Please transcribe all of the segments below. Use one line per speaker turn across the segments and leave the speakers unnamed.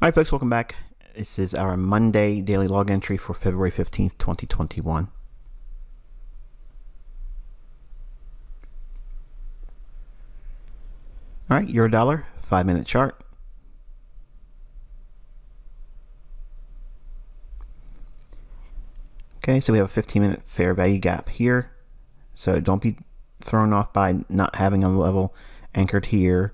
All right, folks, welcome back. This is our Monday daily log entry for February 15th, 2021. All right, Eurodollar, 5-minute chart. Okay, so we have a 15-minute fair value gap here. So don't be thrown off by not having a level anchored here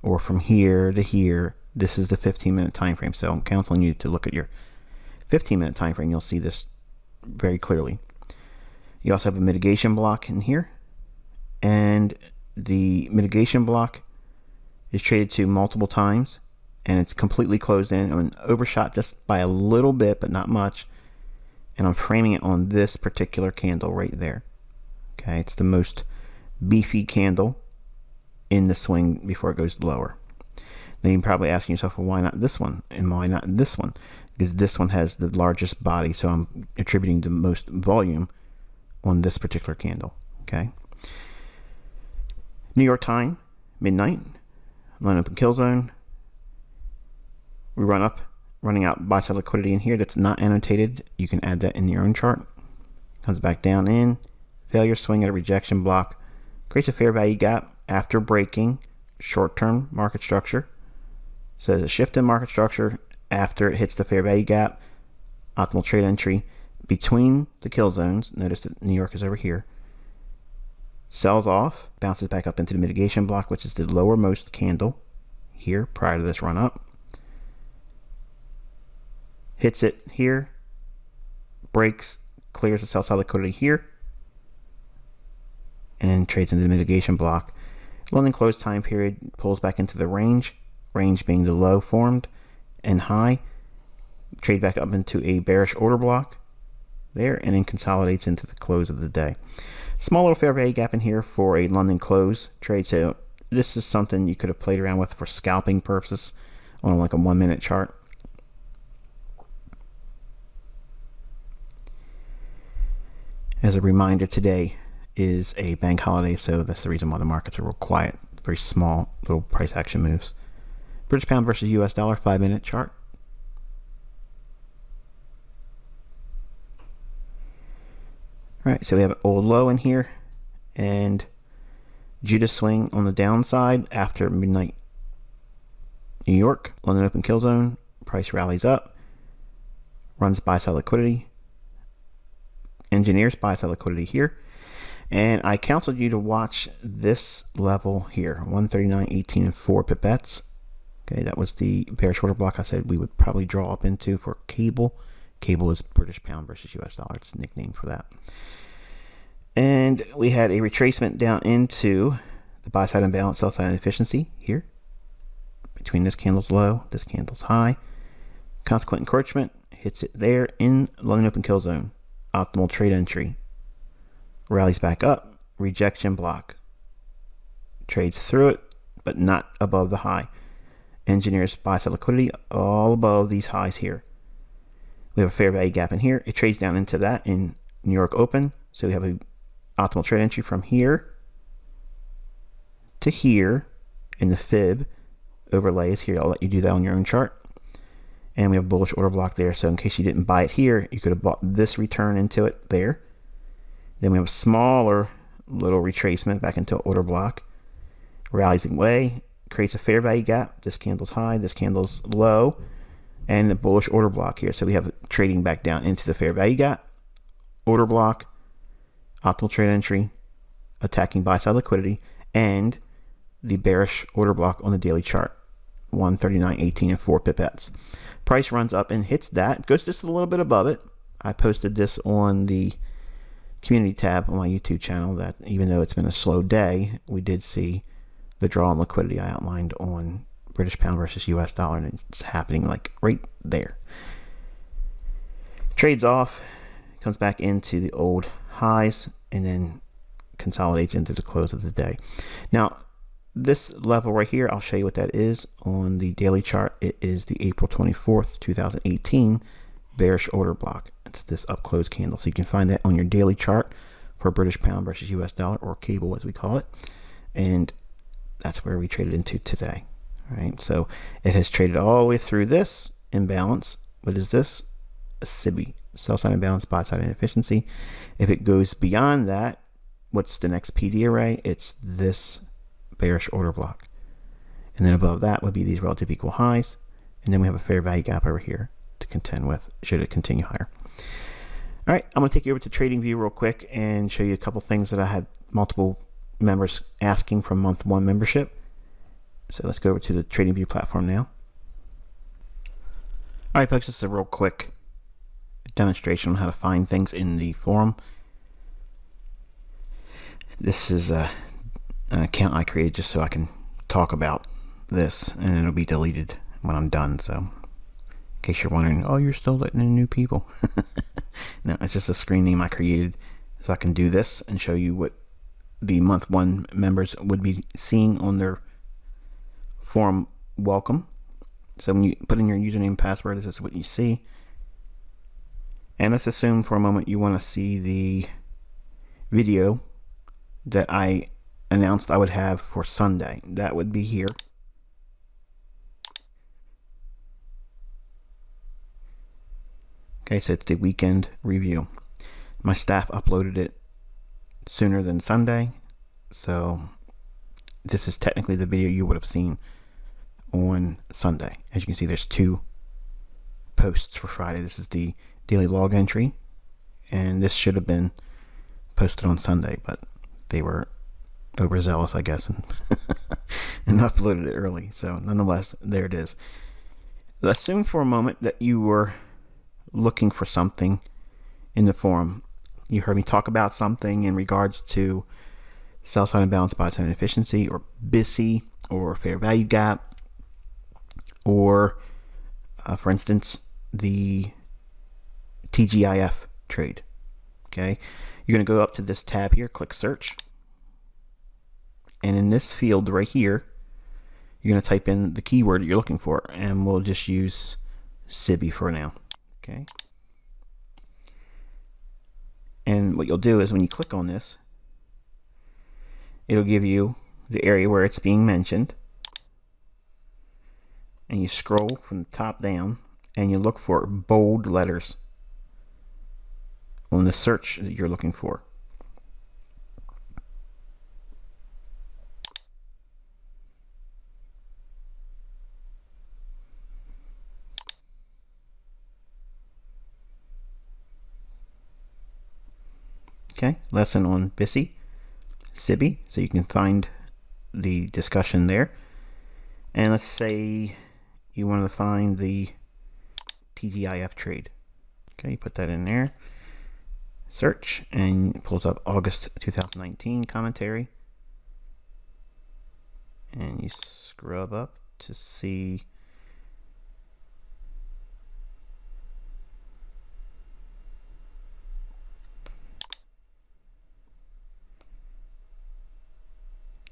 or from here to here. This is the 15-minute time frame, so I'm counseling you to look at your 15-minute time frame. You'll see this very clearly. You also have a mitigation block in here, and the mitigation block is traded to multiple times, and it's completely closed in and overshot just by a little bit, but not much. And I'm framing it on this particular candle right there. Okay, it's the most beefy candle in the swing before it goes lower. Now you're probably asking yourself, well, why not this one? And why not this one? Because this one has the largest body, so I'm attributing the most volume on this particular candle. Okay. New York time, midnight, line open kill zone. We running out buy side liquidity in here that's not annotated. You can add that in your own chart. Comes back down in, failure swing at a rejection block, creates a fair value gap after breaking short-term market structure. So there's a shift in market structure after it hits the fair value gap, optimal trade entry between the kill zones. Notice that New York is over here. Sells off, bounces back up into the mitigation block, which is the lowermost candle here prior to this run up. Hits it here, breaks, clears the sell side liquidity here, and then trades into the mitigation block. London close time period pulls back into the range being the low formed and high. Trade back up into a bearish order block there, and then consolidates into the close of the day. Small little fair value gap in here for a London close trade. So this is something you could have played around with for scalping purposes on like a 1-minute chart. As a reminder, today is a bank holiday, so that's the reason why the markets are real quiet. Very small little price action moves. British pound versus US dollar, 5-minute chart. All right, so we have an old low in here, and Judas swing on the downside after midnight New York. London open kill zone, price rallies up, runs buy side liquidity, engineers buy side liquidity here. And I counseled you to watch this level here, 139.18 and 4 pipettes. Okay, that was the bearish order block I said we would probably draw up into for cable. Cable is British pound versus US dollar. It's a nickname for that. And we had a retracement down into the buy side imbalance, sell side inefficiency here. Between this candle's low, this candle's high. Consequent encroachment hits it there in London open kill zone. Optimal trade entry. Rallies back up, rejection block. Trades through it, but not above the high. Engineers buy side liquidity all above these highs here. We have a fair value gap in here. It trades down into that in New York open. So we have a optimal trade entry from here to here, and the fib overlay is here. I'll let you do that on your own chart. And we have a bullish order block there. So in case you didn't buy it here, you could have bought this return into it there. Then we have a smaller little retracement back into order block. Rallies away, creates a fair value gap. This candle's high, this candle's low, and the bullish order block here. So we have trading back down into the fair value gap, order block, optimal trade entry, attacking buy side liquidity, and the bearish order block on the daily chart, 139.18 and 4 pipettes. Price runs up and hits that, goes just a little bit above it. I posted this on the community tab on my YouTube channel that even though it's been a slow day, we did see the draw on liquidity I outlined on British pound versus US dollar, and it's happening like right there. Trades off, comes back into the old highs, and then consolidates into the close of the day. Now, this level right here, I'll show you what that is on the daily chart. It is the April 24th, 2018 bearish order block. It's this up close candle. So you can find that on your daily chart for British pound versus US dollar, or cable as we call it. And that's where we traded into today. All right, so it has traded all the way through this imbalance. What is this? A SIBI, sell side imbalance, buy side inefficiency. If it goes beyond that, what's the next PD array? It's this bearish order block. And then above that would be these relative equal highs. And then we have a fair value gap over here to contend with should it continue higher. All right, I'm going to take you over to TradingView real quick and show you a couple things that I had multiple members asking from month 1 membership. So let's go over to the TradingView platform now. All right, folks, this is a real quick demonstration on how to find things in the forum. This is an account I created just so I can talk about this, and it'll be deleted when I'm done. So in case you're wondering, oh, you're still letting in new people. No, it's just a screen name I created so I can do this and show you what the month 1 members would be seeing on their forum welcome. So when you put in your username and password, this is what you see. And let's assume for a moment you want to see the video that I announced I would have for Sunday. That would be here. Okay, so it's the weekend review. My staff uploaded it sooner than Sunday, so this is technically the video you would have seen on Sunday. As you can see, there's 2 posts for Friday. This is the daily log entry, and this should have been posted on Sunday, but they were overzealous, I guess, and, and uploaded it early. So nonetheless, there it is. Assume for a moment that you were looking for something in the forum. You heard me talk about something in regards to sell side imbalance, buy side inefficiency, or BISI, or fair value gap, or for instance, the TGIF trade. Okay, you're going to go up to this tab here, click search, and in this field right here, you're going to type in the keyword you're looking for, and we'll just use SIBI for now. Okay, and what you'll do is when you click on this, it'll give you the area where it's being mentioned, and you scroll from the top down and you look for bold letters on the search that you're looking for. Okay, lesson on BISI, SIBI, so you can find the discussion there. And let's say you want to find the TGIF trade. Okay, you put that in there, search, and it pulls up August 2019 commentary. And you scrub up to see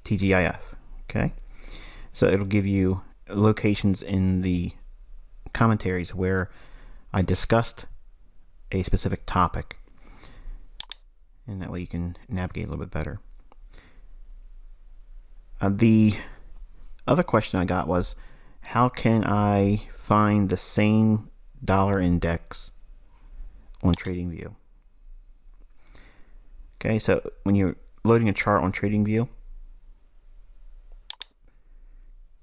TGIF. Okay, so it'll give you locations in the commentaries where I discussed a specific topic, and that way you can navigate a little bit better. The other question I got was, how can I find the same dollar index on TradingView? Okay, so when you're loading a chart on TradingView,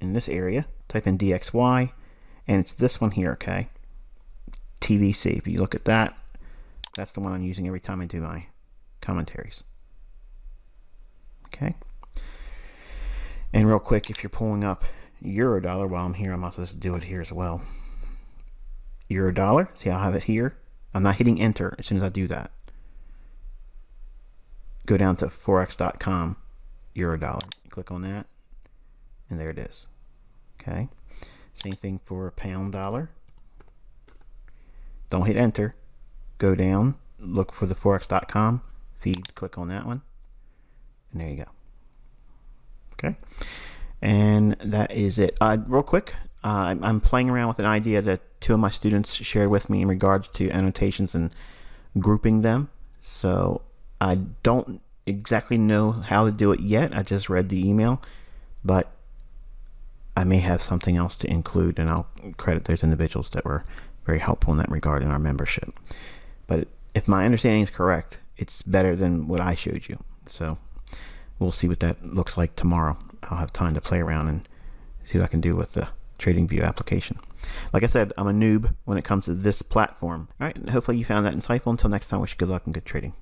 in this area, type in DXY, and it's this one here, okay? TVC. If you look at that, that's the one I'm using every time I do my commentaries. Okay. And real quick, if you're pulling up Eurodollar while I'm here, I'm also just do it here as well. Eurodollar, see, I'll have it here. I'm not hitting enter as soon as I do that. Go down to forex.com, Eurodollar. Click on that, and there it is. Okay. Same thing for pound dollar. Don't hit enter. Go down, look for the forex.com feed, click on that one, and there you go. Okay. And that is it. Real quick, I'm playing around with an idea that 2 of my students shared with me in regards to annotations and grouping them. So I don't exactly know how to do it yet. I just read the email, but I may have something else to include, and I'll credit those individuals that were very helpful in that regard in our membership. But if my understanding is correct, it's better than what I showed you. So we'll see what that looks like tomorrow. I'll have time to play around and see what I can do with the TradingView application. Like I said, I'm a noob when it comes to this platform. All right, hopefully you found that insightful. Until next time, wish you good luck and good trading.